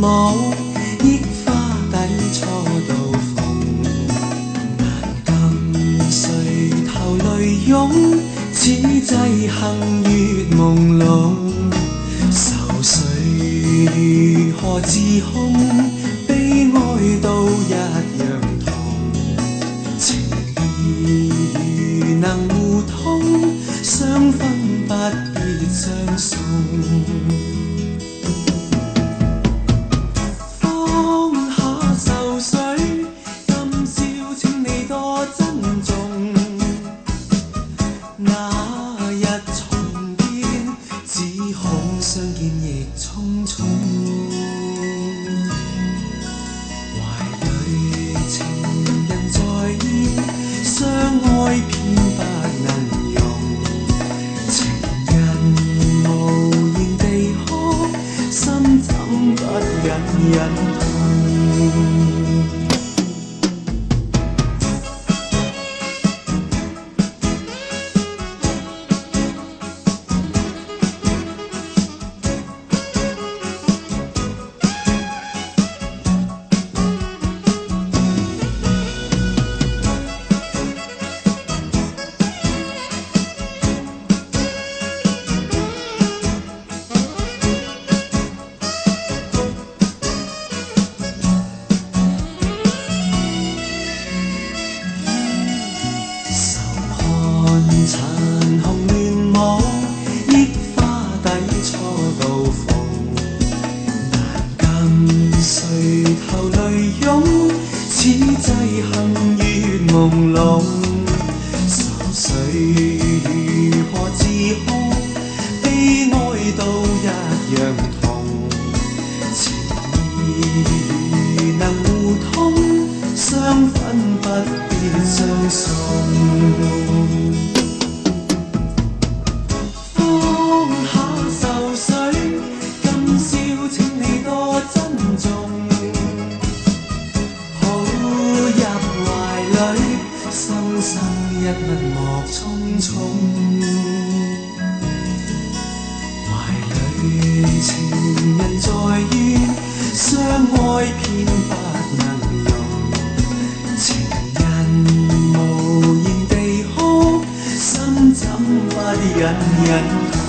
舞，忆花底初到逢。难禁垂头泪涌，此际幸月朦胧。愁绪如何自控？悲哀都一样痛。情义如能互通，相分不必相送。放下愁绪，今宵请你多珍重。那日重见，只恐相见亦匆匆。怀里情人在现，相爱偏不能容。情人无言地哭，心怎不隐隐痛？残红乱舞，忆花底初到逢。难禁垂头泪涌，此际幸月朦胧。愁绪如何自控？悲哀都一样痛。情义如能互通，相分不必相送。生一默默匆匆，怀里情人在现，相爱偏不能容。情人无言地哭，心怎不隐隐痛？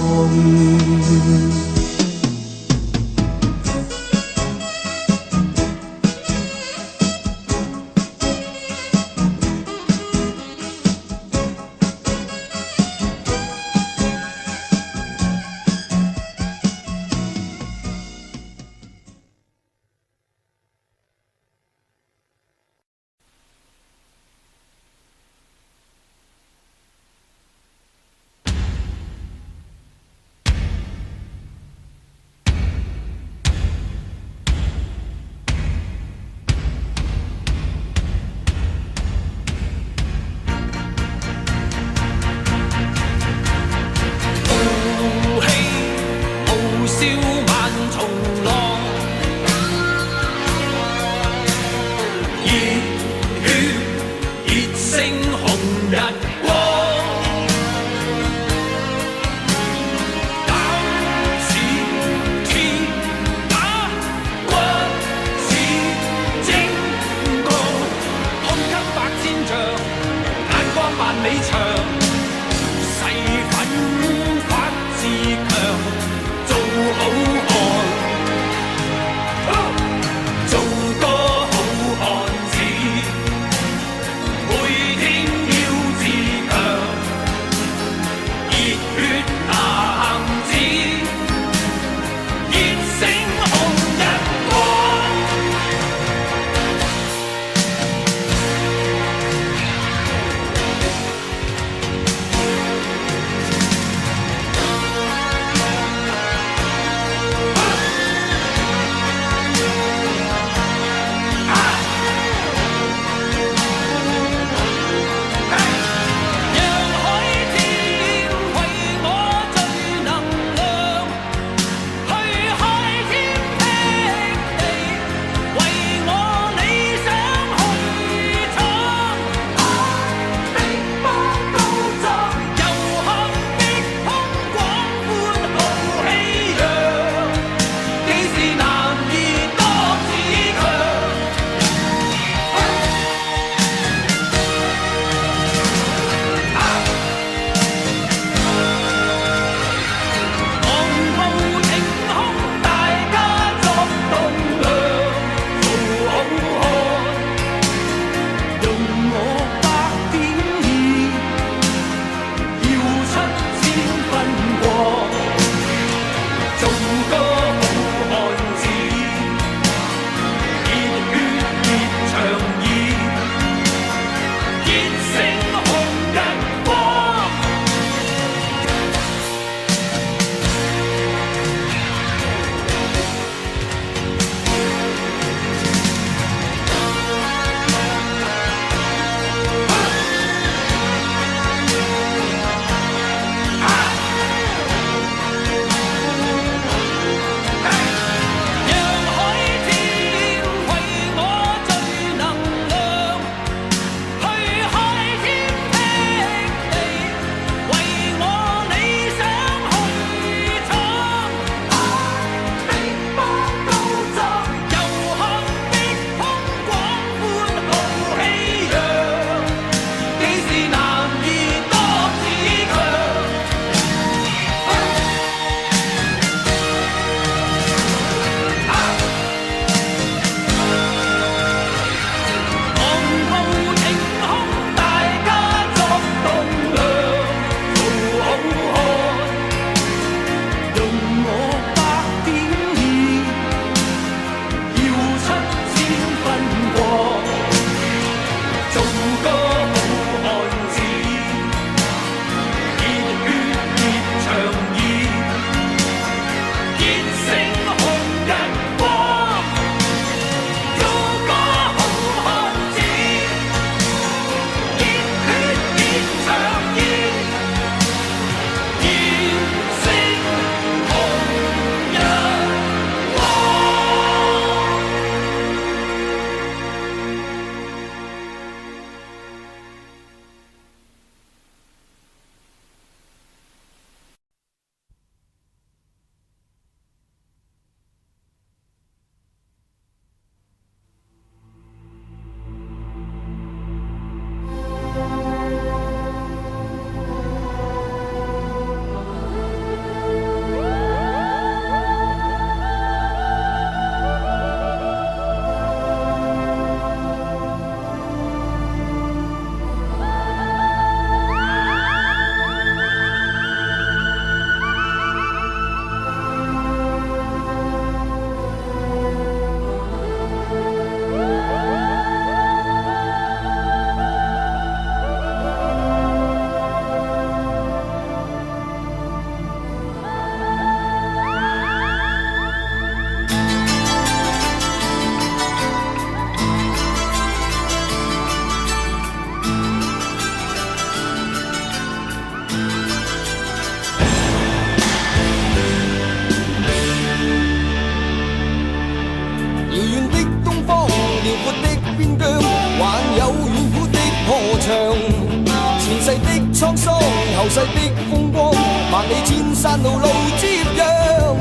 後世的風光，萬里千山路路接壤，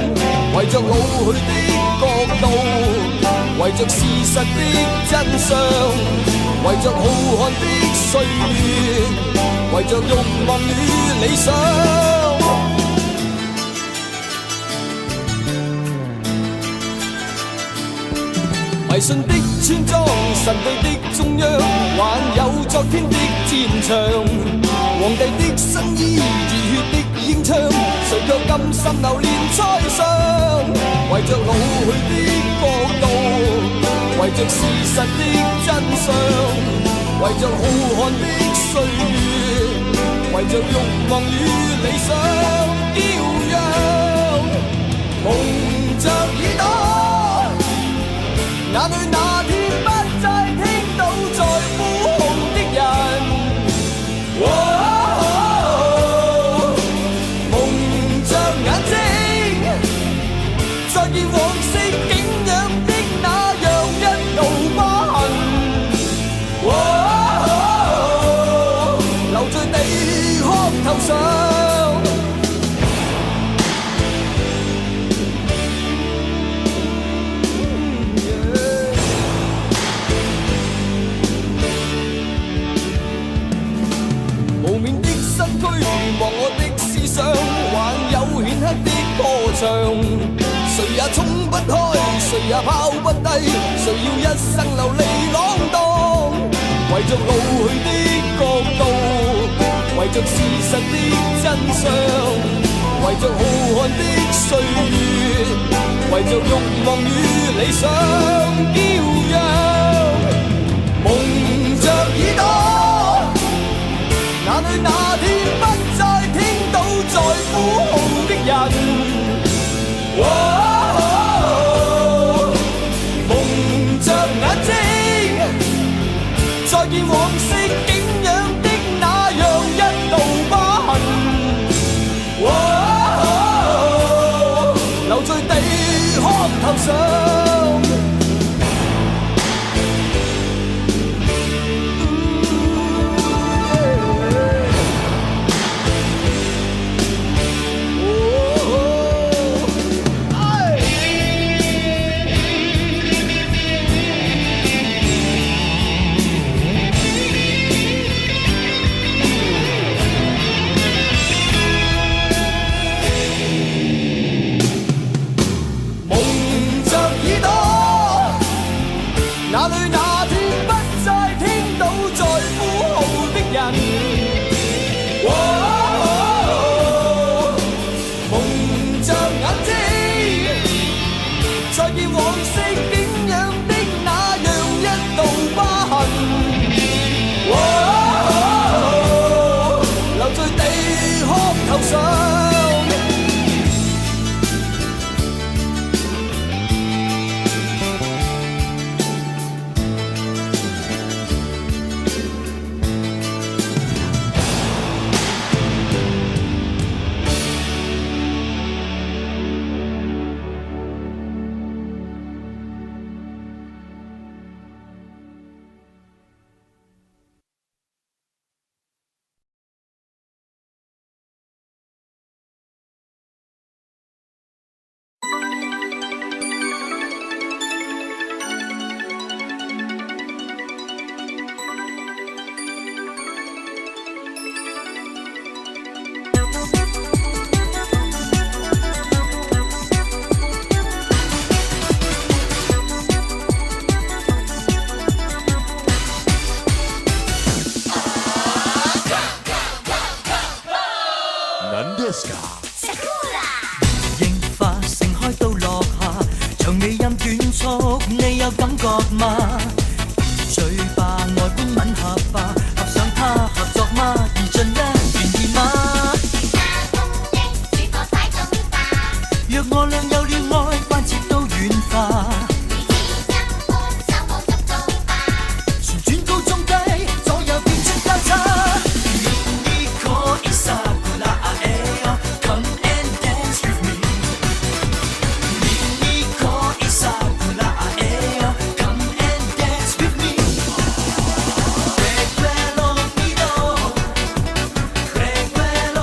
為着老去的國度，為着事實的真相，為着浩瀚的歲月，為着慾望與理想。迷信的村莊，神秘的中央，還有昨天的戰場。皇帝的新衣，熱血的英槍，誰卻甘心流連在上？為着老去的國度，為着事實的真相，為着浩瀚的歲月，為着慾望與理想驕陽，蒙着耳朵。哪裏那天不再聽到在呼號的人？蒙着眼睛，再見往昔景仰的那樣一道疤痕。留在地殼頭上。望我的思想，還有顯赫的歌唱，誰也衝不開，誰也拋不低，誰要一生流離浪蕩？為着老去的國度，為着事實的真相，為着浩瀚的歲月，為着慾望與理想驕陽，蒙着耳朵。哪裏那天不再聽到在呼號的人？蒙着眼睛，再見往昔景仰的那樣一道疤痕。留在地殼頭上。哪裏那天不再聽到在呼號的人？蒙着眼睛，再見往昔景仰的那樣一道疤痕。留在地殼頭上。櫻花盛開到落下，長尾音短促，你有感覺嗎？嘴巴外觀吻合吧，合上它合作嗎？言盡一願意嗎？若我倆有了愛，關節都軟化。旋轉高中低，左右變出交叉。Recuérdalo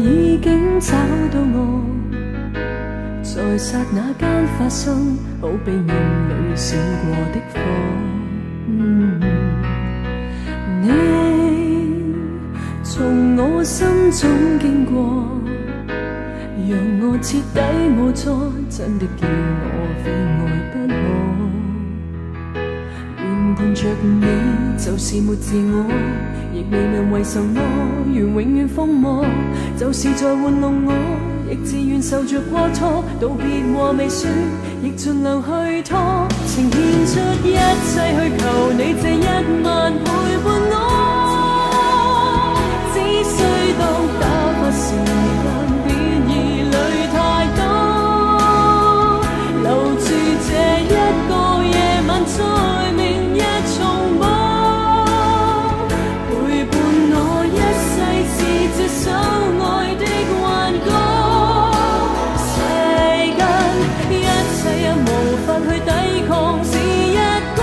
已經找到我，在剎那間發生，好比夢裏閃過的火。你從我心中經過，讓我徹底無助，真的叫我非愛不可。原伴着你就是沒自我，亦未問為什麼願永遠瘋魔，就是在玩弄我，亦自願受着過錯。道別話未說，亦盡量去拖，情獻出一切去求你這一晚陪伴我。只需當打發時間，別疑慮太多，留住這一個夜晚，在明日重播。陪伴我一世是這首愛的幻歌，世間一切也無法去抵抗是一個，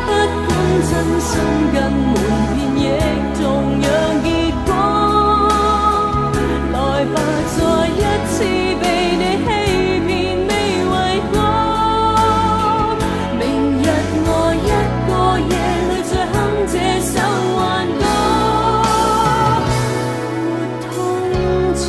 不管真心跟瞞騙亦同樣結果。來吧，再一次被你欺騙未為過，明日我一個夜裏再哼這首幻歌，沒痛楚。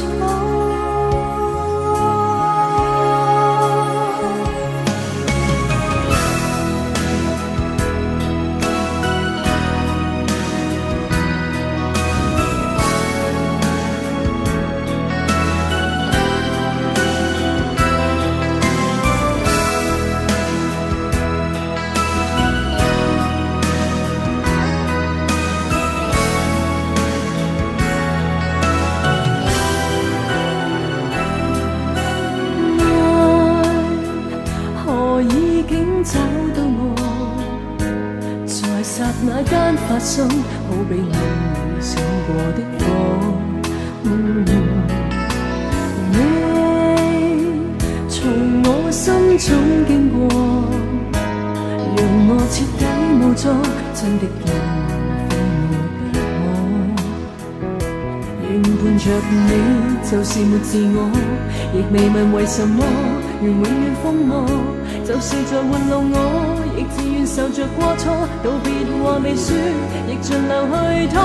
找到我，在剎那間發生，好比夢裏閃過的火。你從我心中經過，讓我徹底無助，真的叫我非愛不可。原伴着你就是沒自我，亦未問為什麼願永遠瘋魔，就是在玩弄我，亦自願受着過錯。道別話未說，亦盡量去拖，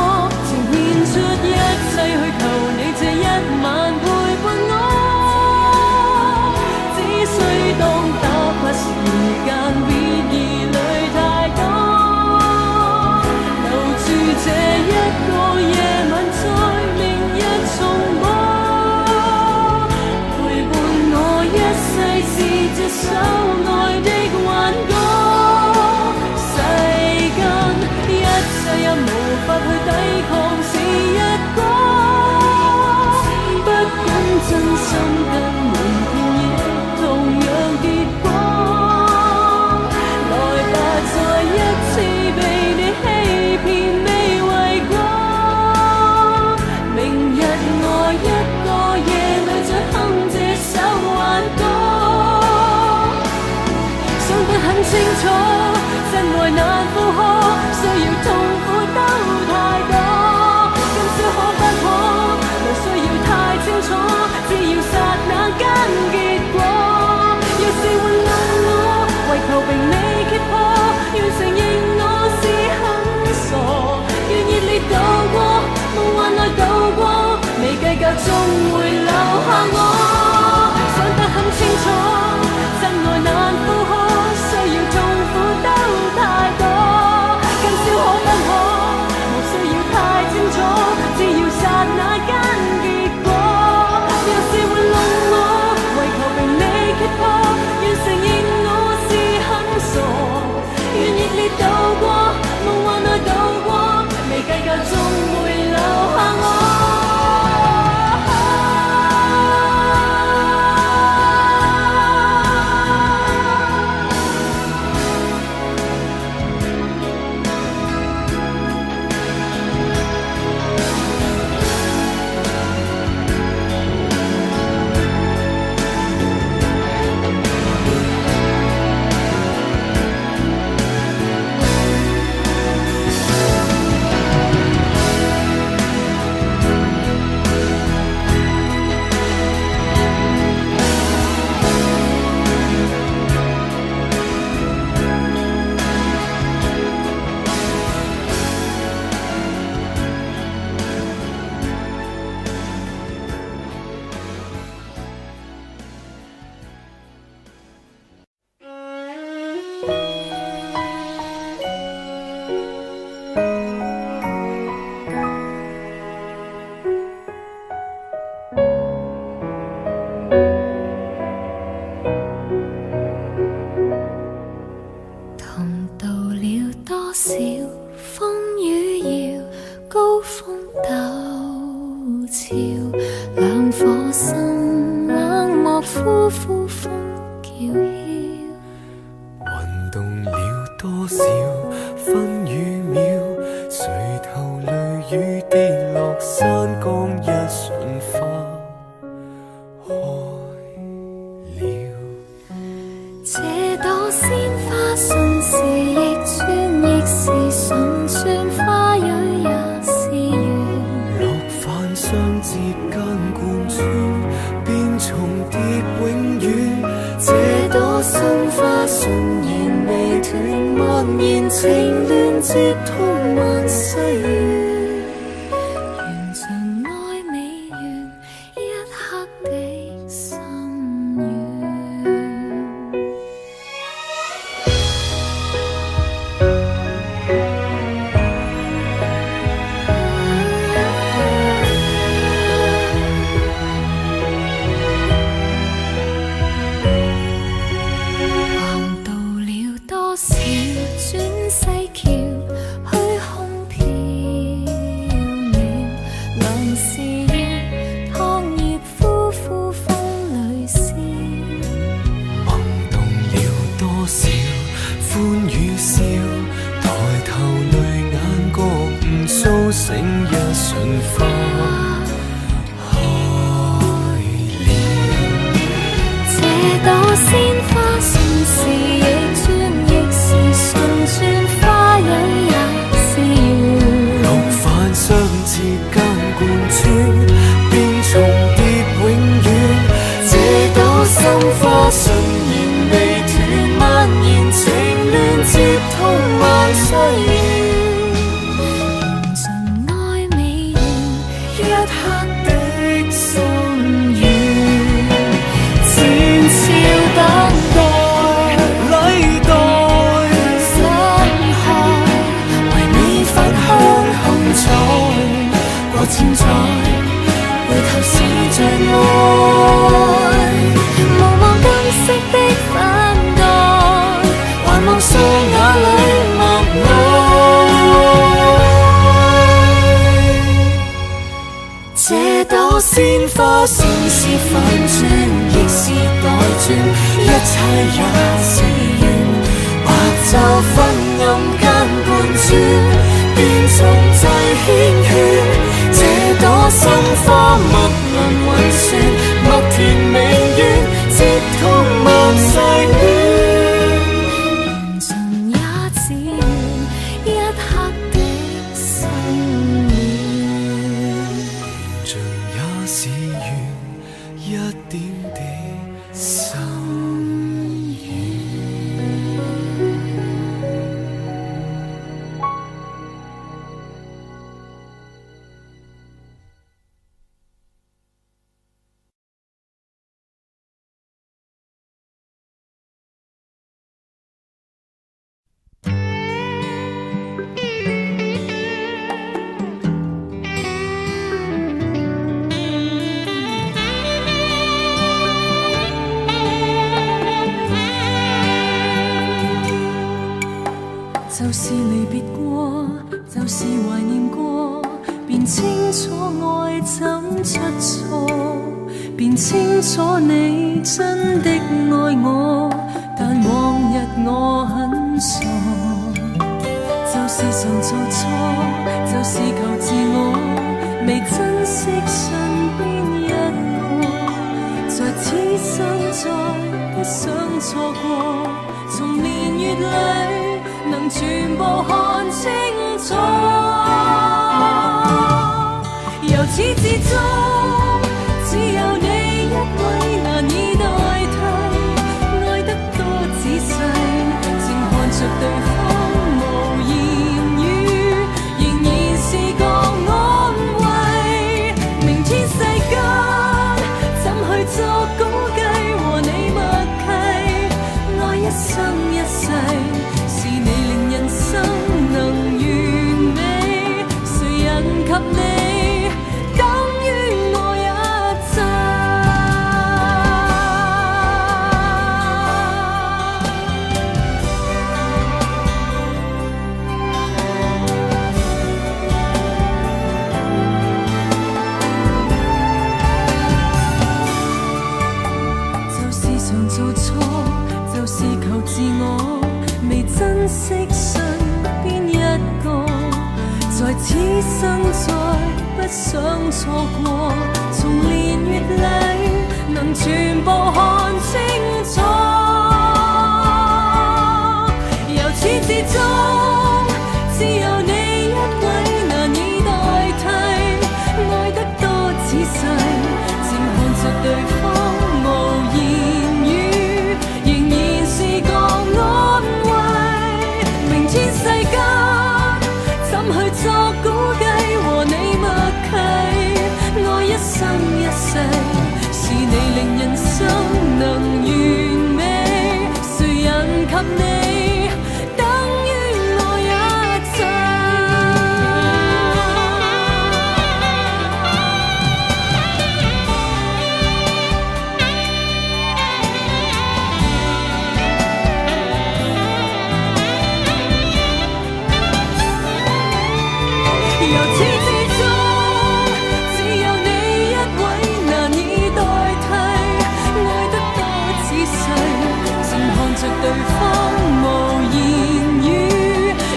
情獻出一切去求你這一晚陪伴我。只需當打發時間，別疑慮太多，留住這一個夜晚，在明日重播。陪伴我一世是這首愛的幻歌，世間一切也無法去抵抗是一個，不管真心跟瞞騙亦同樣結果。來吧，再一次被你欺騙未為過，明日我一個夜裏再哼這首幻歌。想得很清楚，真愛難負荷，需要痛苦都太多。今宵可不可，無需要太清楚，只要剎那間結果。若是玩弄我，為求被你擊破，願承認我是很傻，願熱烈渡過，夢幻內渡過，未計較終會留下我。想得很清楚，真愛難負荷，需要痛苦都太多。今宵可不可，無需要太清楚，只要剎那間結果。若是玩弄我，為求被你擊破，願承認我是很傻，願熱烈渡過，夢幻內渡過，未計較終會留下我。斗潮，两顆心冷漠呼呼風叫囂。運動了多少分與秒，垂頭淚雨跌落山崗，一瞬花開了。這朵鮮花順時逆轉，亦是順轉，花蕊也是緣。落瓣相接間貫穿，便重疊永遠。這朵心花順然未斷，蔓延情亂接通萬世緣，緣盡愛美緣，一刻的心願。橫渡了多少轉世橋，虛空縹緲，能是月燙葉呼呼風裏笑。萌動了多少歡與笑，抬頭淚眼覺悟甦醒，一瞬花開了。這朵鮮花順時逆轉，亦是順轉，花蕊也是緣。落瓣相接間貫穿，便重疊永遠。這朵心花順然未斷，蔓延情亂接通萬世緣，緣盡愛美緣，一刻的心願。前朝等待禮待，傷害為你分享幸彩，過千載，回頭是最愛。無望今昔的反待，還望雙眼裏默愛。這朵鮮花算是反轉，亦是代轉，一切也是緣。白晝昏暗間貫穿，便重際牽圈。這朵心花默輪運算，默填明願，接通萬世戀。緣盡也只緣一刻的心願。盡也是緣一點的心願。就是離別過，就是懷念過，便清楚愛怎出錯，便清楚你真的愛我，但往日我很傻，就是常做錯，就是求自我，未珍惜身邊一個，在此生再不想錯過，從年月裏能全部看清楚，由始至終只有你一位難以代替，愛得多仔細，靜看着對方無言語，仍然是個安慰。明天世間怎去作估計，和你默契，愛一生一世，人生能完美，誰人及你等於我。當錯過，從年月裏能全部看清楚。由始至終，只有你一位難以代替，愛得多仔細，靜看着對方無言語，仍然是個安慰。明天世間怎去作估計和你默契，愛一生一世，是你令人生能完美，誰人及你等於我一切。由始至終，只有你一位難以代替，愛得多仔細，靜看着對方無言語，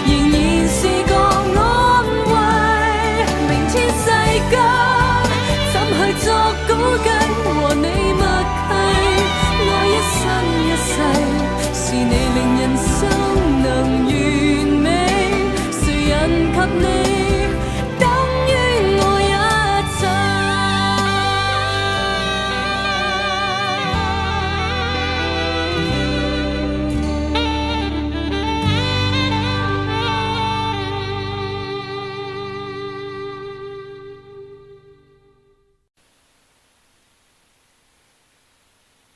仍然是個安慰。明天世間怎去作估計和你默契，愛一生一世，是你令人生能完美，誰人及你等於我一切。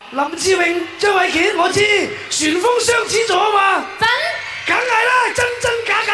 林志穎、張衛健，我知旋風雙子座啊嘛，梗係啦，真真假假。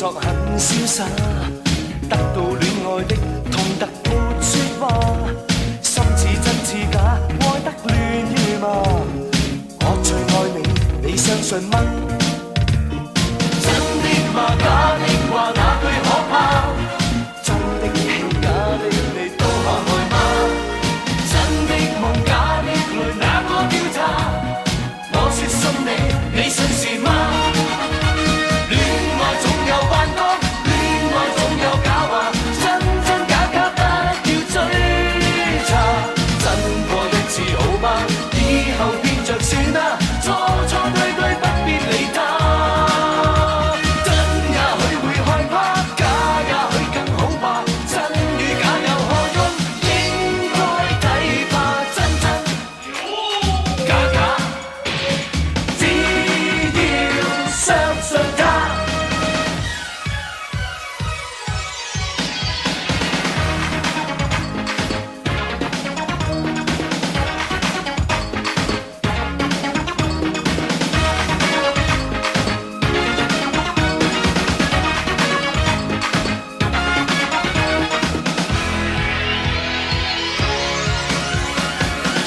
很瀟灑，得到戀愛的痛得沒說話，心似真似假，愛得亂如麻。我最愛你，你相信嗎？真的嗎？假的話哪句可怕？真的戲，假的你都可愛嗎？真的夢，假的淚，哪個調查？我說信你，你信是嗎？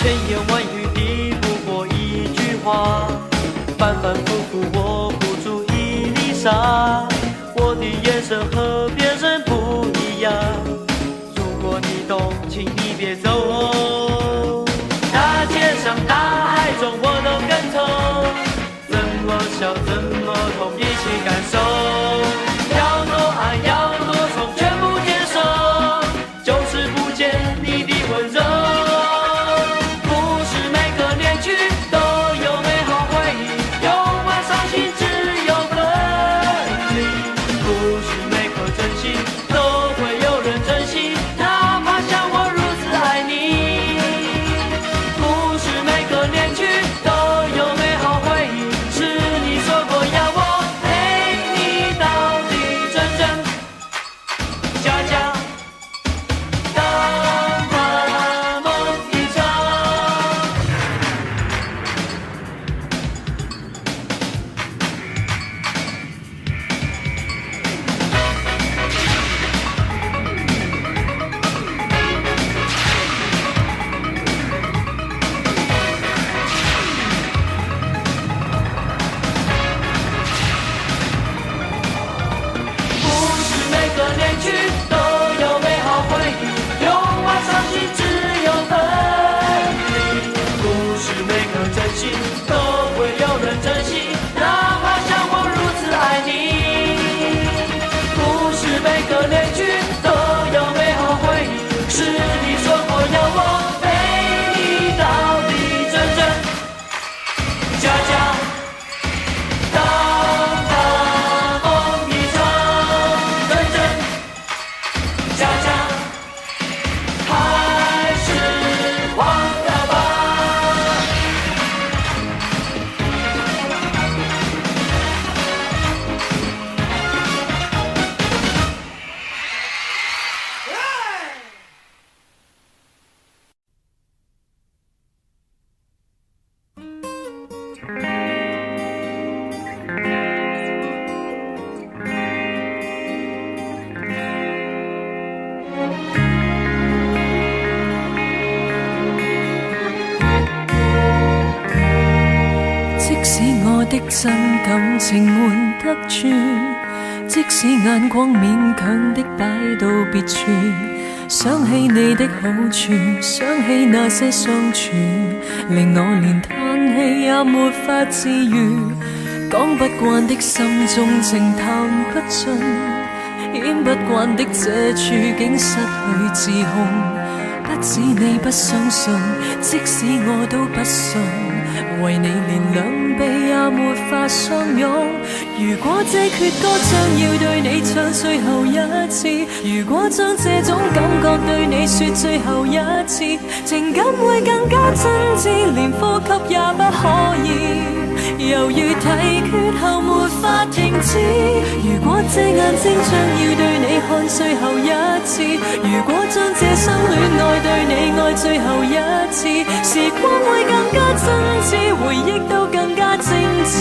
千言万语抵不过一句话，反反复复我不足以离沙。我的眼神和别人不一样，如果你懂，请你别走哦。大街上大海中我都跟从，怎么笑怎么痛，一起感受。要多爱要多宠，全部接受，就是不见你的温柔。都有美好回忆，是你说过要我陪你使我的真感情瞞得住，即使眼光勉強的擺到別處，想起你的好處，想起那些相處，令我連嘆氣也沒法自愈。講不慣的心中情談不盡，演不慣的這處境失去自控。不止你不相信，即使我都不信，為你連兩臂也沒法相擁。如果這闕歌將要對你唱最後一次，如果將這種感覺對你說最後一次，情感會更加真摯，連呼吸也不可以。猶如體缺後沒法停止。如果這眼睛將要對你看最後一次，如果將這生戀愛對你愛最後一次，時光會更加真摯，回憶都更加精緻。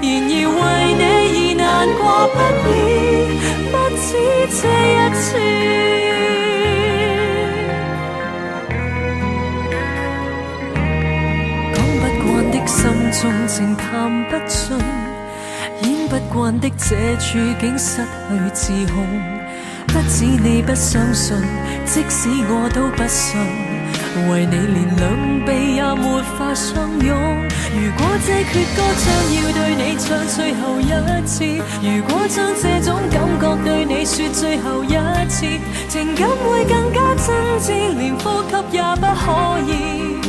然而為你而難過不已，不止這一次。心中情談不盡，演不慣的這處境失去自控。不止你不相信，即使我都不信，為你連兩臂也沒法相擁。如果這闕歌將要對你唱最後一次，如果將這種感覺對你說最後一次，情感會更加真摯，連呼吸也不可以。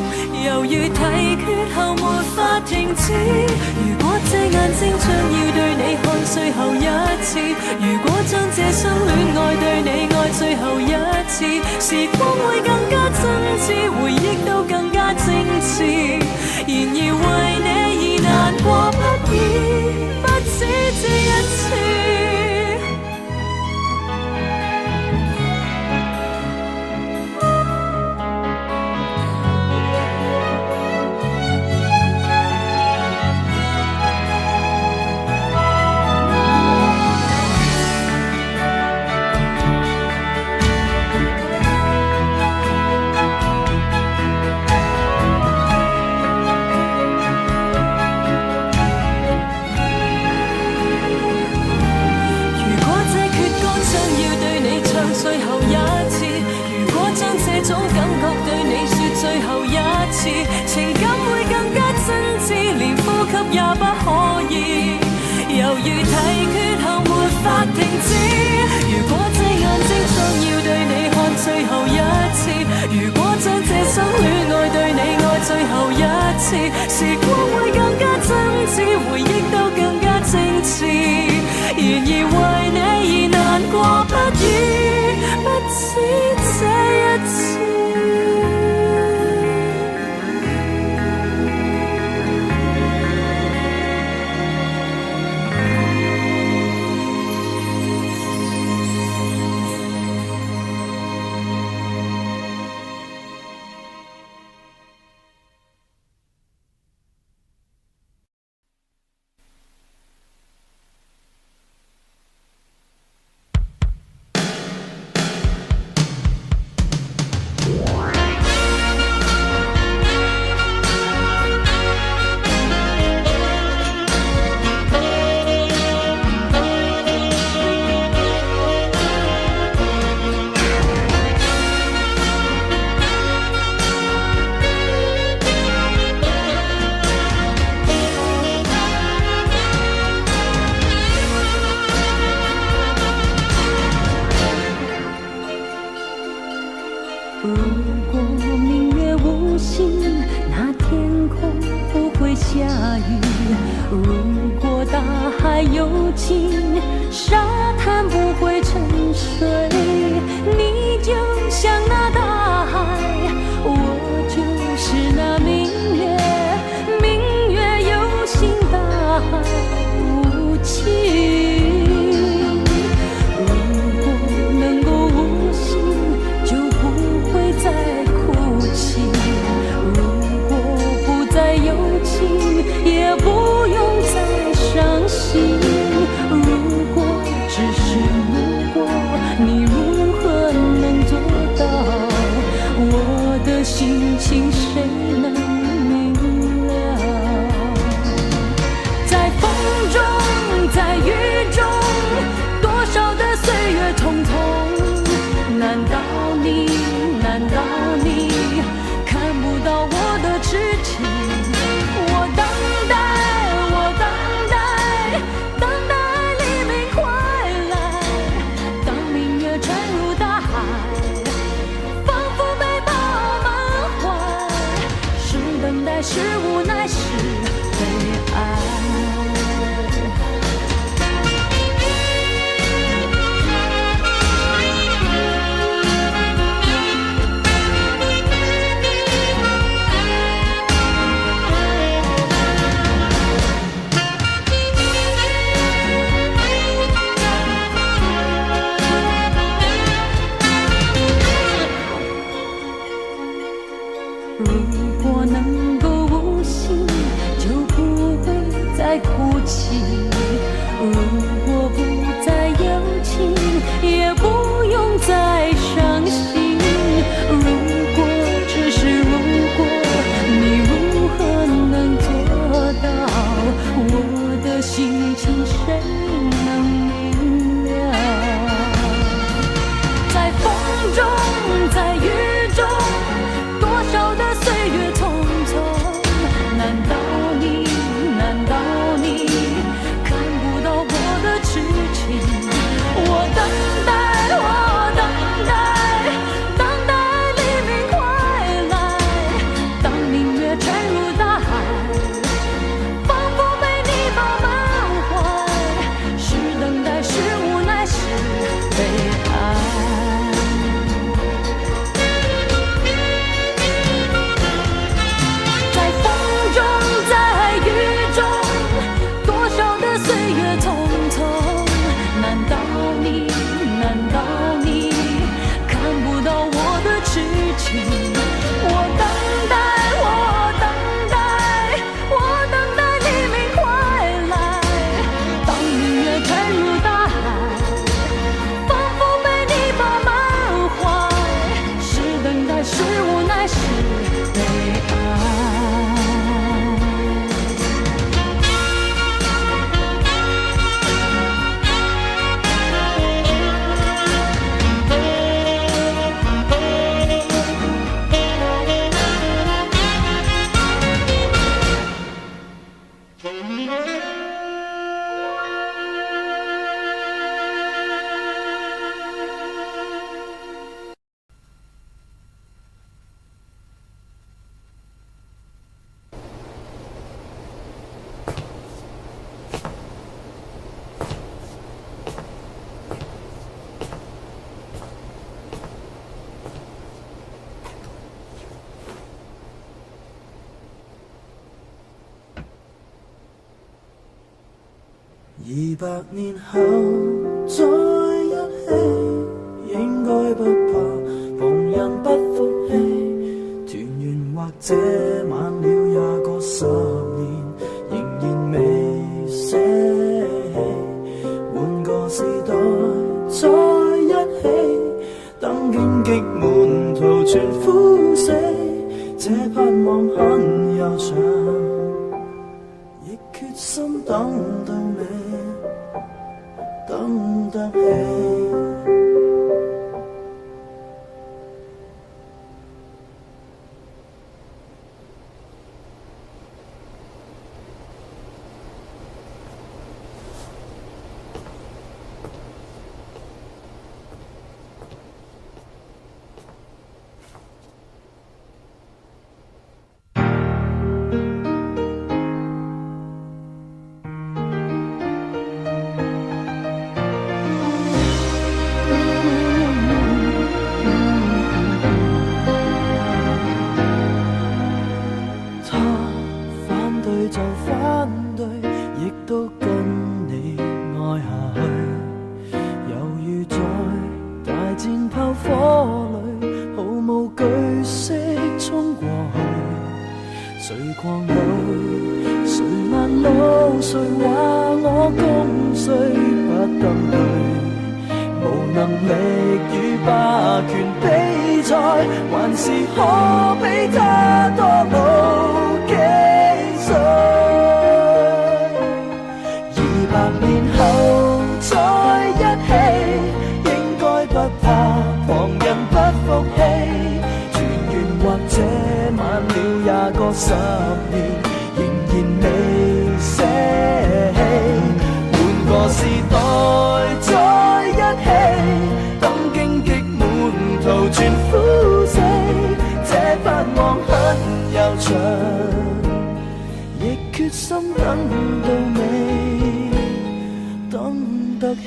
猶如體缺後沒法停止。如果這眼睛將要對你看最後一次，如果將這生戀愛對你愛最後一次，時光會更加真摯，回憶都更加精緻。然而為你而難過不已，不止這一次。情感會更加真摯，連呼吸也不可以。猶如體缺後沒法停止。如果這眼睛將要對你看最後一次，如果將這生戀愛對你愛最後一次，時光會更加真摯，回憶都更加精緻。然而為你而難過不已，不止這一次。心情谁能明了？待是无奈是悲哀。如果能够无心，就不会再哭泣；如果不再有情，也不用再伤心。如果只是如果，你如何能做到？我的心情谁能明了？在风中，在雨中，多少的岁月匆匆，难道你看不到我的痴情？我等待，我等待，等待黎明快来。当明月沉入大海，仿佛被你饱满怀。是等待，是无奈，是悲哀。200年後再一起，應該不怕旁人不服氣。團圓或者晚了20個10年，仍然未捨棄。換個時代再一起，等荊棘滿途全枯死，這盼望很悠長，亦決心等到你。等得起。誰話我功雖不登對，無能力與霸權比賽，還是可比他多老幾歲？200年後再一起，應該不怕旁人不服氣，團圓或者晚了20個10年。仍然未捨棄，換個時代再一起，等荊棘滿途全枯死，這盼望很悠長。等到你等得起。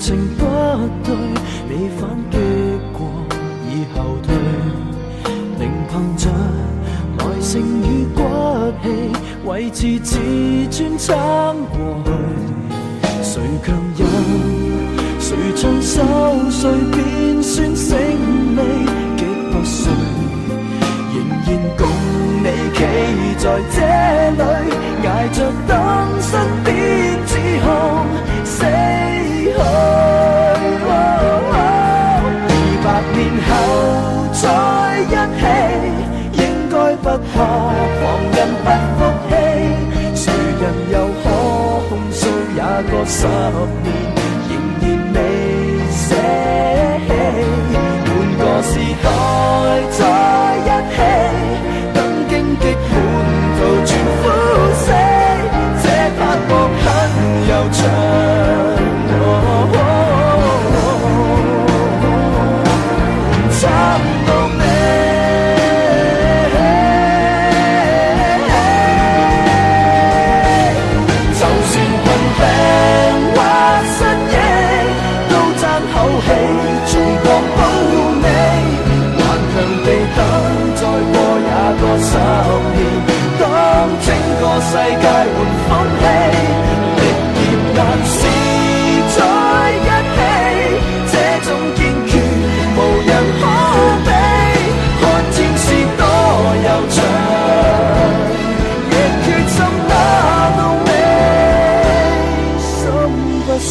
情不對，未反擊過已後退，仍憑着耐性與骨氣，維持自尊撐過去。誰強忍，誰將手碎變酸勝利，極不碎，仍然共你企在這裏，捱着等身邊指控死去。200年後再一起，應該不怕旁人不服氣。誰人又可控訴也過10年，仍然未捨棄。換個時代再一起，等荊棘滿途全枯死，這拍膊很悠長。找到你，就算困病或失憶，都爭口氣，重確保你，頑強地等，再過也過10年，當整個世界換風氣，力竭難是在一起，這種堅決無人可比，看戰事多悠長，亦決心打到你心不死。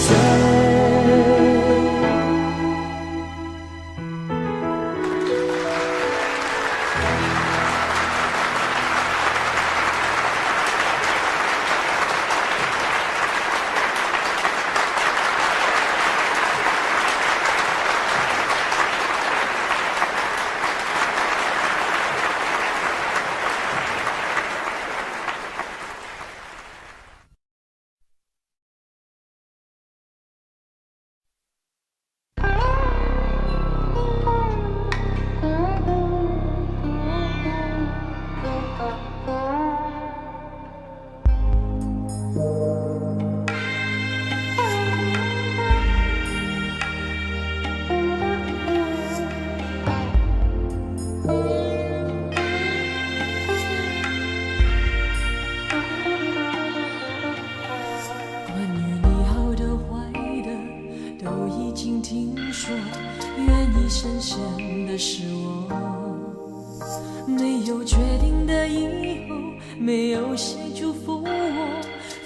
深深的是我，没有决定的以后，没有谁祝福我，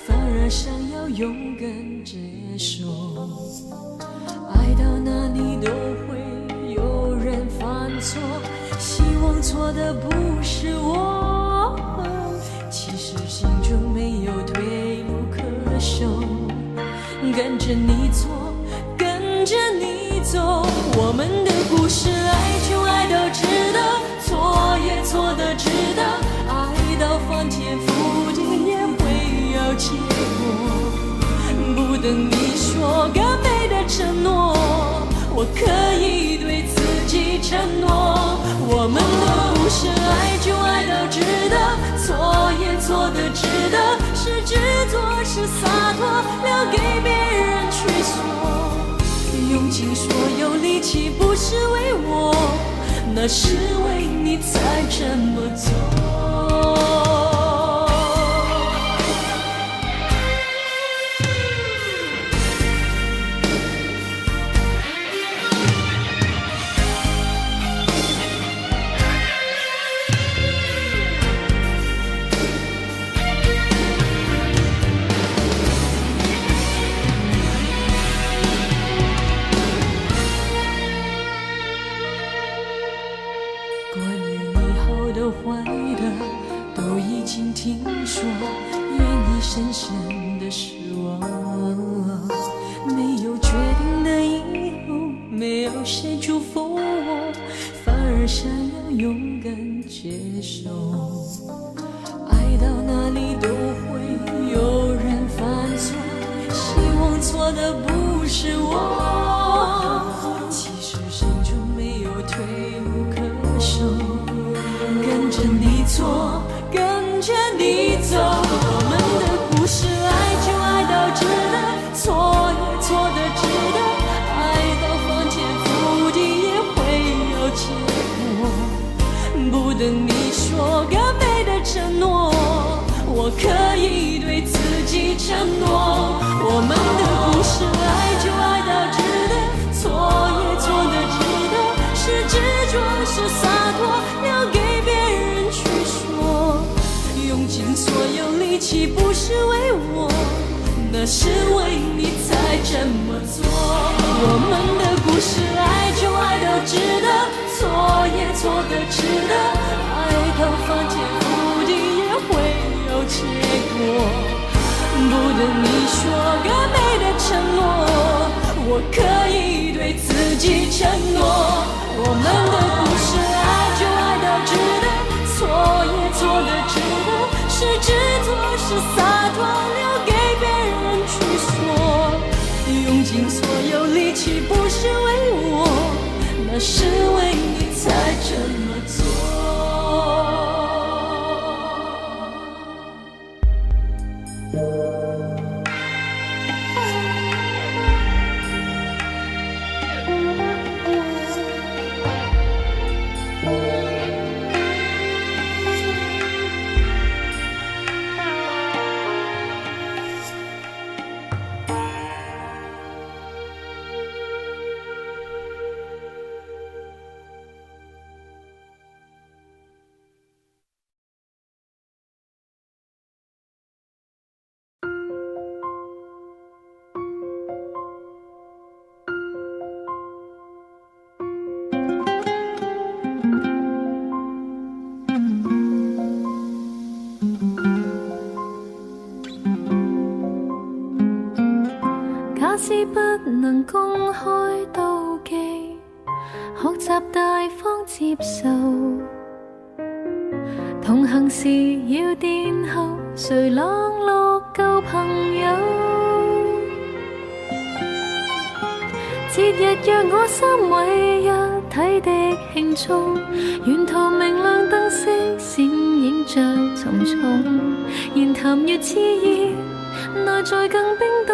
反而想要勇敢接受。爱到哪里都会有人犯错，希望错的不是我。其实心中没有退路可守，跟着你错，跟着你走，我们的故事爱就爱到值得，错也错的值得，爱到翻天覆地也会有结果。不等你说个美的承诺，我可以对自己承诺，我们的故事爱就爱到值得，错也错的值得，是执着是洒脱，留给别人去说。用尽所有力气不是为我，那是为你才这么做。坏的都已经听说，愿意深深的是我，没有决定的以后，没有谁祝福我，反而想要勇敢接受。爱爱到哪里都会有人犯错，希望错的不是我。其实生就没有退路可守，跟着你错，跟着你走。我们的故事，爱就爱到值得，错也错的值得，爱到翻天覆地也会有结果。不等你说个美的承诺，我可以对自己承诺。我们的故事，爱就爱到值得，错也错的值得，是执着是洒脱，留给别人去说。用尽所有力气不是为我，那是为你才这么做。我们的故事，爱就爱到值得，错也错的值得，爱到翻天覆地也会有结果。不等你说个美的承诺，我可以对自己承诺。我们的故事，爱就爱到值得，错也错的值得，是执着是洒脱，留给别人去说。用尽所有力气不是为我，那是为你才这么做。假使不能公開妒忌，學習大方接受，同行時要殿後，誰冷落舊朋友？節日讓我心為一體的慶祝，沿途明亮燈飾閃映着沉重，言談越熾熱，內在更冰凍。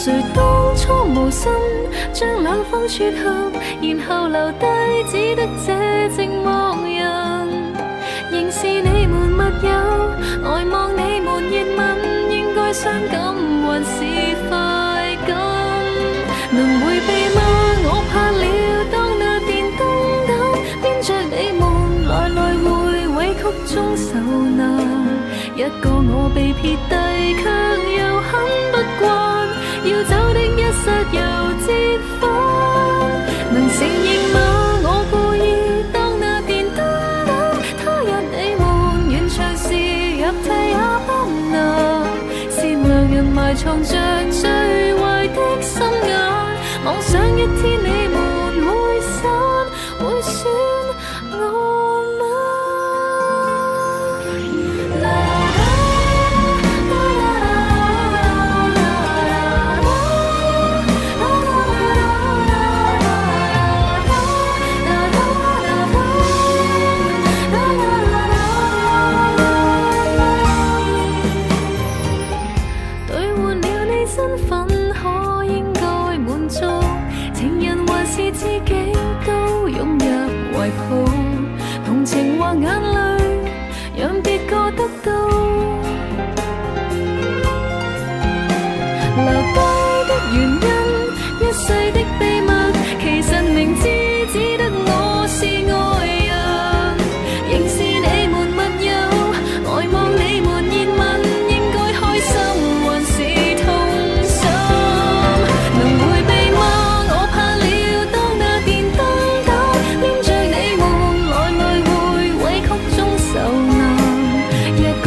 誰當初無心將兩方撮合，然後留低只得這寂寞人。仍是你們密友，呆望你們熱吻，應該傷感還是快感？能迴避嗎？我怕了，當那電燈膽編着你們來來回委曲中受難。一個我被撇低，卻又很不慣。要走的一剎又折返，能承認嗎？我故意當那電燈膽，他日你們完場時入替也不難。善良人埋藏着最壞的心眼，妄想一天你們會散，會選我嗎？同情或眼淚，讓別個得到。留低的原因，一世的秘密，其實明知只得我是愛人，仍是你們密友，呆望你們熱吻，應該開心還是痛心？能迴避嗎？我怕了，當那電燈膽編着你們來來回委曲中受難。一個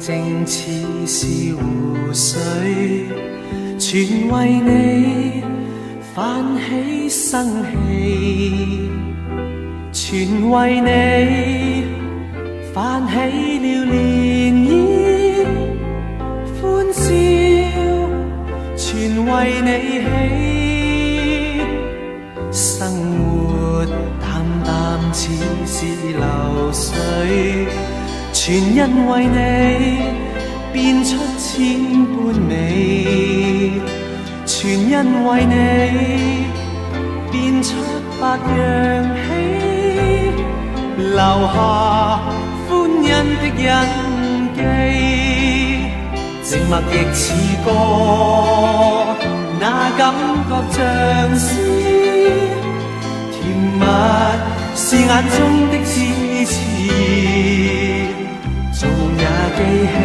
靜似是湖水，全為你泛起生氣，全為你泛起了漣漪，歡笑全為你起，生活淡淡似是流水，全因為你變出千般美，全因為你變出百樣喜，留下歡欣的印記，靜默亦似歌，那感覺像詩，甜蜜是眼中的痴痴，做夢也記起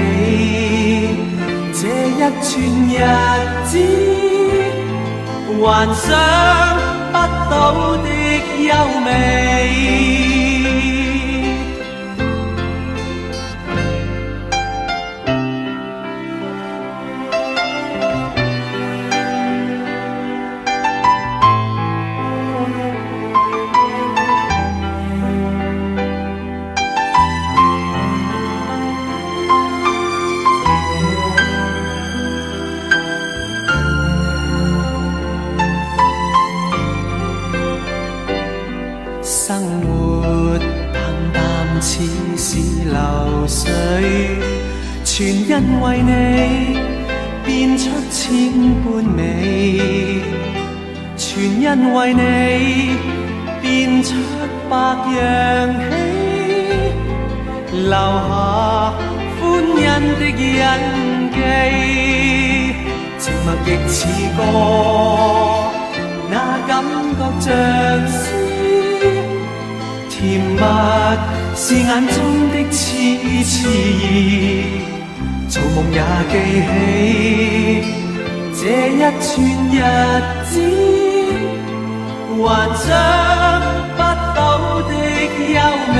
這一串日子，幻想不到的優美。生活淡淡似是流水，全因為你變出千般美，全因為你變出百樣喜，留下歡欣的印記，靜默亦似歌，那感覺像詩，甜蜜是眼中的痴痴，做夢也記起這一串日子，幻想不到的優美。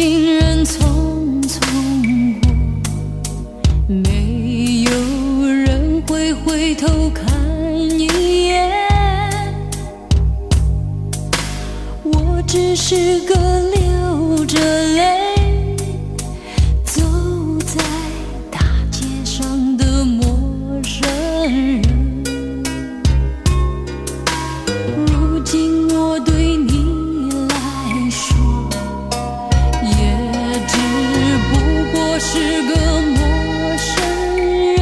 行人匆匆过，没有人会回头看一眼。我只是个流着泪走在大街上的陌生人。如今我对你来说，也只不过是个陌生人。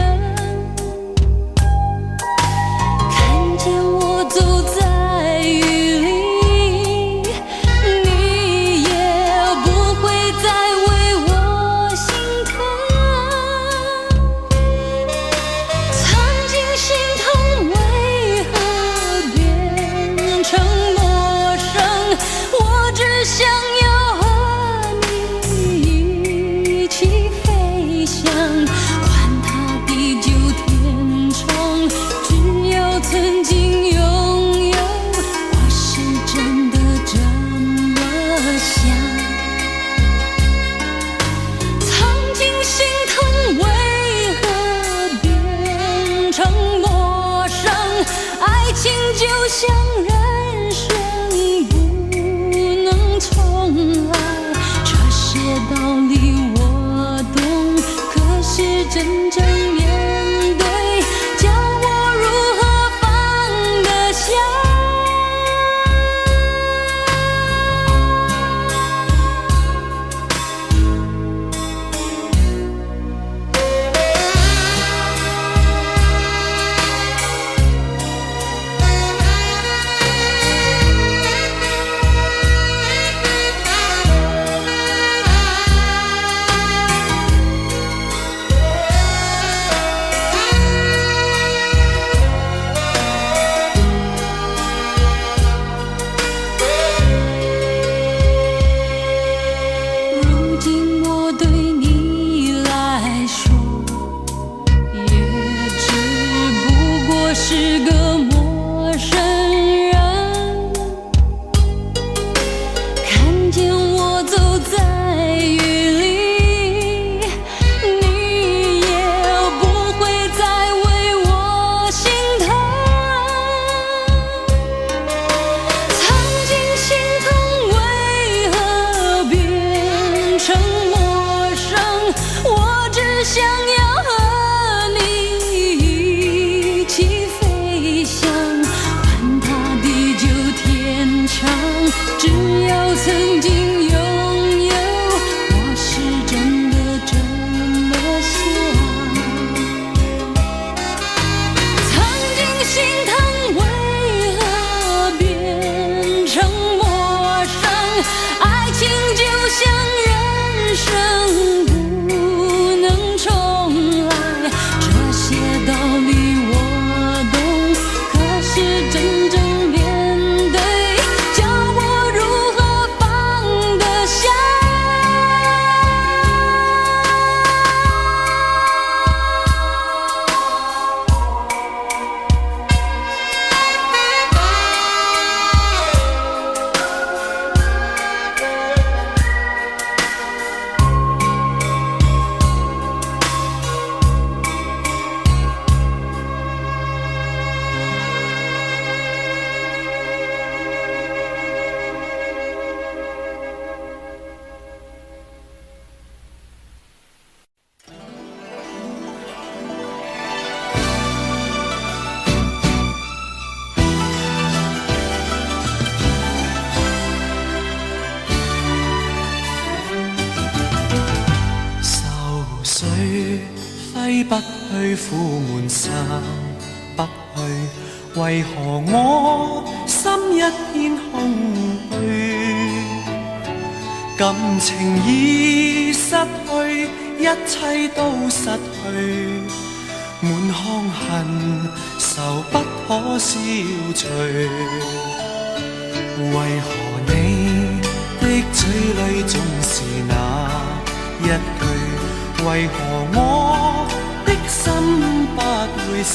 看见我走在雨里，你也不会再为我心疼。曾经心疼为何变成陌生？我只想要和你一起飞翔，管它地久天长，只要曾经拥有，我是真的这么想。曾经心疼为何变成陌生？爱情就像人生不能重来，这些道理我懂，可是真正面对，叫我如何放得下？如今我对你来说，也只不过是个陌生人。看见我走在雨里，你也不会再为我心疼。曾经心疼为何变成陌生？我只想要和你一起飞翔，管它地久天长，只要曾经拥有，我是真的这么想。曾经心疼为何变成陌生？爱情就像人生不能重来，这些道理我懂，可是真正面对，叫我如何放得下？水揮不去，苦悶散不去，為何我心一片空虛？感情已失去，一切都失去，滿腔恨愁不可消除。為何你的嘴裏總是那一句？為何我的心不會死？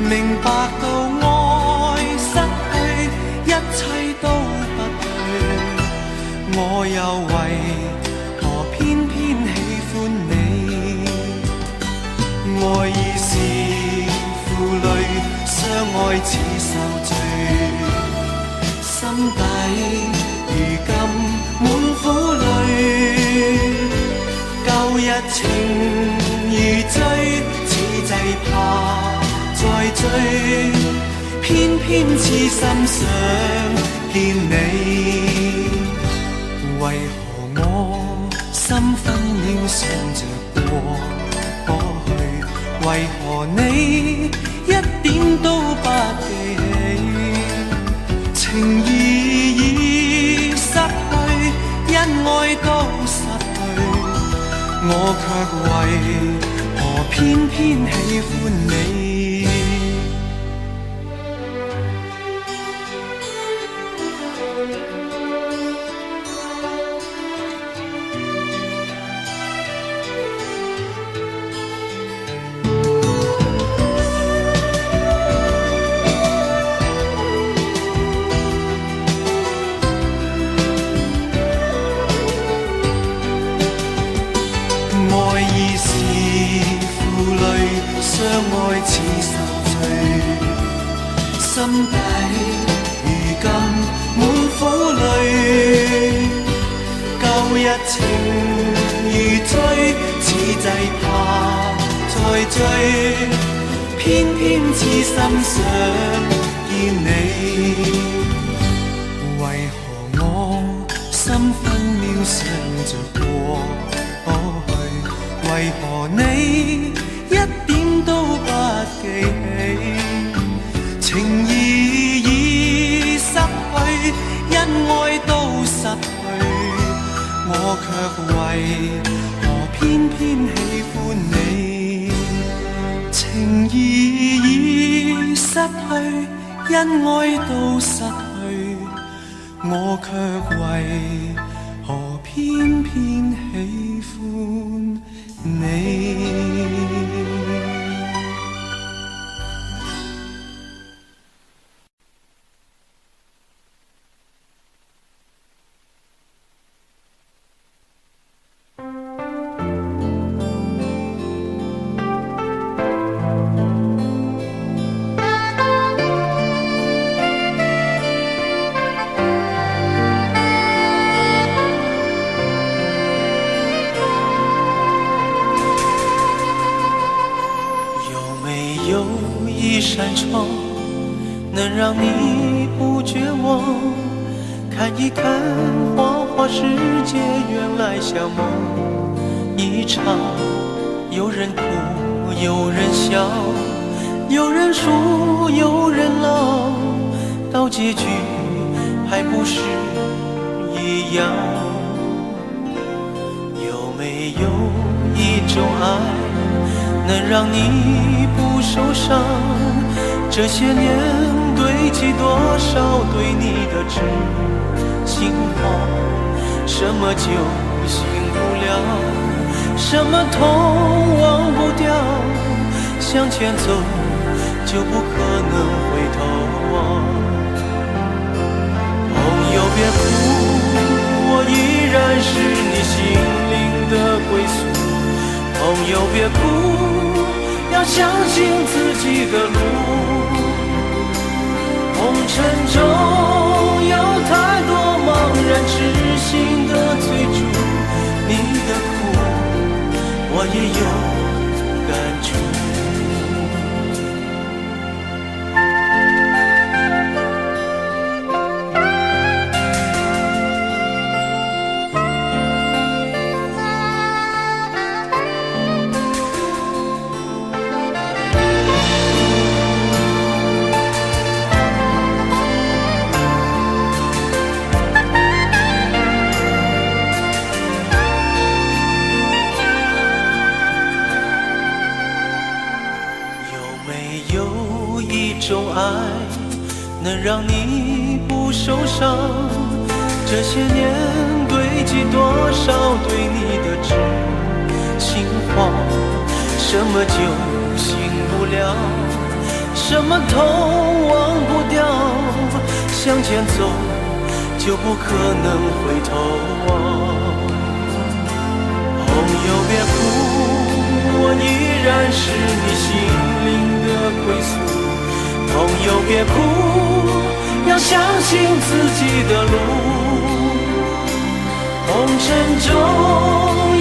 明白到愛失去，一切都不對，我也又為何偏偏喜歡你？愛意是負累，相愛似受罪，心底如今滿苦淚。舊日情如醉，此際怕再追，偏偏痴心想見你。為何我心分秒想着過去？為何你一點都不記起？情義已失去，恩愛都失去，我卻為何偏偏喜歡你？相愛似受罪，心底如今滿苦淚。舊日情如醉，此際怕再追，偏偏痴心想見你。為何我心分秒想着過去？為何你一點都不記起？情義已失去，恩愛都失去，我卻為何偏偏喜歡你？情義已失去，恩愛都失去，我卻為何偏偏喜歡你？一扇窗能讓你不絕望，看一看花花世界，原來像夢一場。有人哭，有人笑，有人輸，有人老，到結局還不是一樣。有沒有一種愛能讓你不受傷？這些年堆積多少對你的真心話？什麼就醒不了，什麼痛忘不掉，向前走就不可能回頭望。朋友別哭，我依然是你心靈的歸宿。朋友別哭，要相信自己的路。紅塵中有太多茫然痴心的追逐，你的苦我也有感觸。能讓你不受傷，這些年堆積多少對你的真心話？什麼就醒不了，什麼痛忘不掉，向前走就就不可能回头望。朋友别哭，我依然是你心灵的归宿。朋友别哭，要相信自己的路。红尘中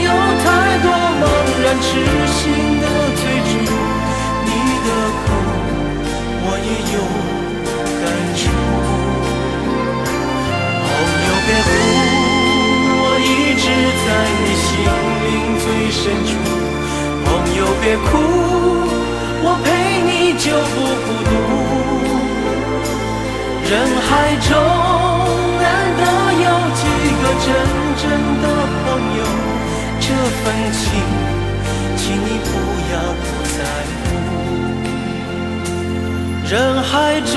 有太多茫然痴心的追逐，你的苦我也有感触。朋友别哭，我一直在你心灵最深处。朋友别哭，我陪你就不孤独。人海中难得有几个真的朋友，这份情，请你不要不在乎。人海中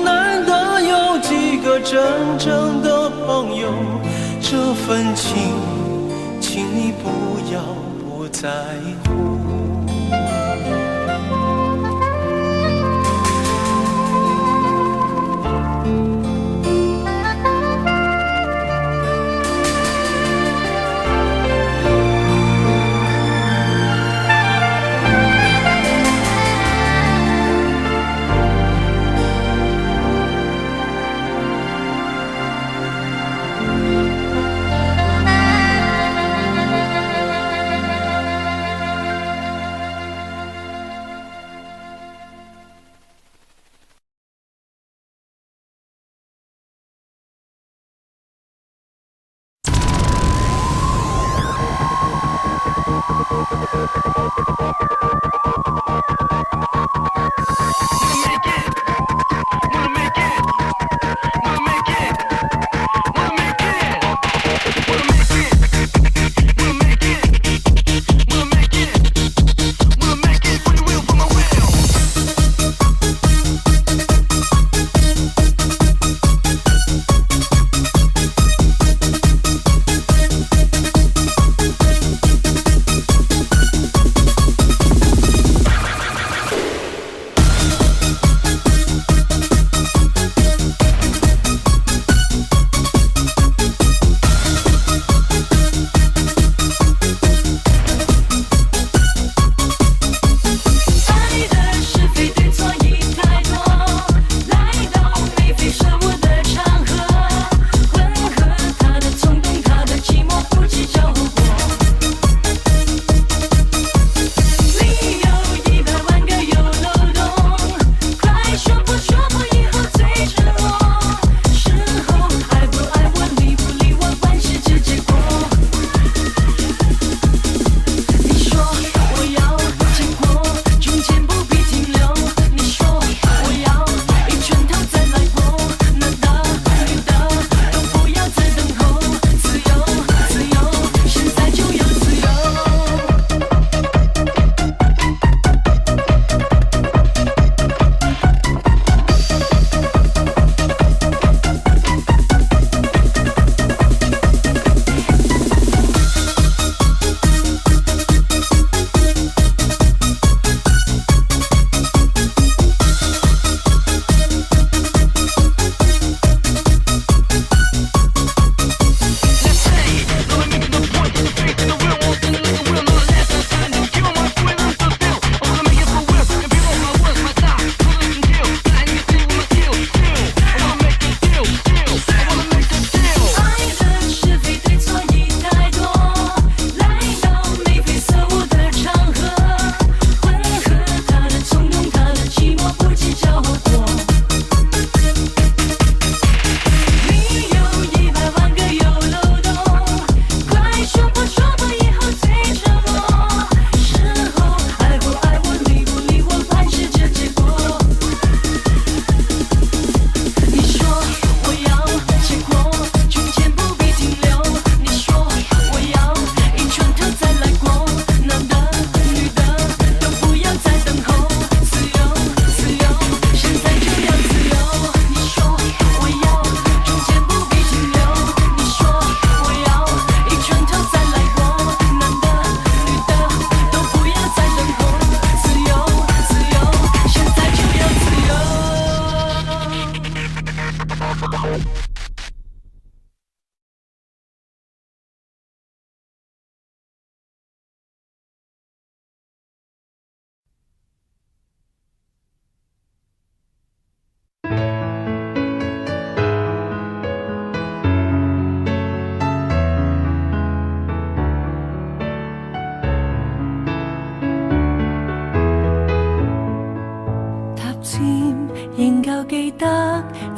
难得有几个真正的朋友，这份情，请你不要不在乎。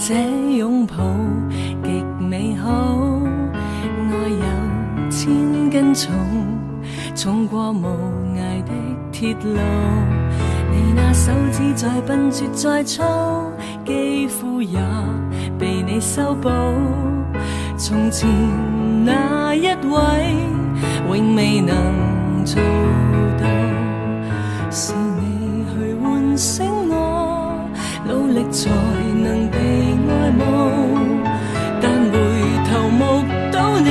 這擁抱極美好，愛有千斤重，重過無涯的鐵路。你那手指再笨拙再粗，肌膚也被你修補。從前那一位永未能做到，是你去喚醒我，努力才能被愛慕。但回頭目睹你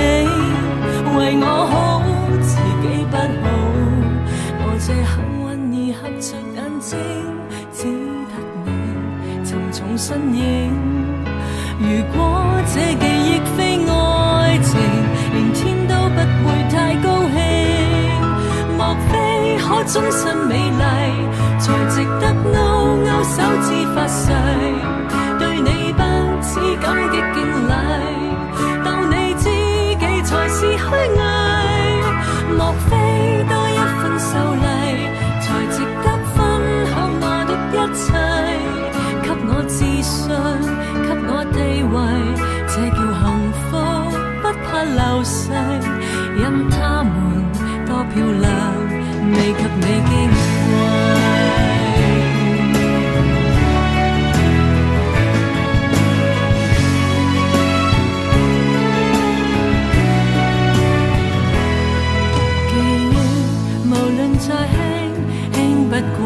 為我好，自己不好。我這幸運兒合着眼睛，只得你沉重身影。如果這記憶非愛情，連天都不會太高興。莫非可終身美麗，才值得勾勾手指發誓，對你不止感激敬禮，當你知己才是虛偽。莫非多一份秀麗，才值得分享我的一切，給我自信，給我地位，這叫幸福，不怕流逝。任他們多漂亮，未及你矜貴。記憶無論再輕，輕不過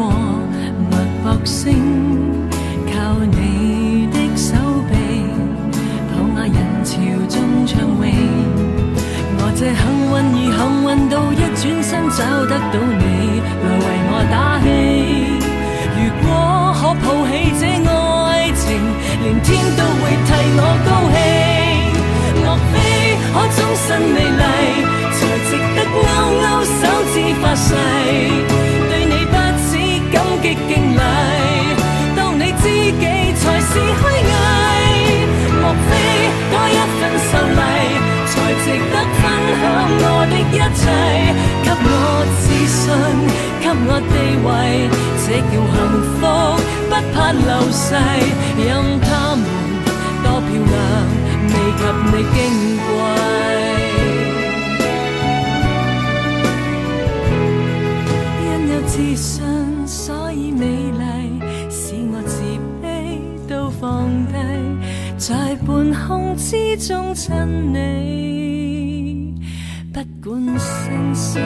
脈搏聲，靠你的手臂，躺下人潮中暢泳。我這幸運兒幸運到一轉身找得到你，來為我打氣。如果可抱起這愛情，連天都會替我高興。莫非可終身美麗，才值得勾勾手指發誓，對你不止感激敬禮，當你知己才是虛偽。莫非多一份秀麗，才值得分享我的一切，給我自信，給我地位，這叫幸福，不怕流逝。任他們多漂亮，未及你矜貴。因有自信，所以美麗，使我自卑都放低，在半空之中親你，不管生死。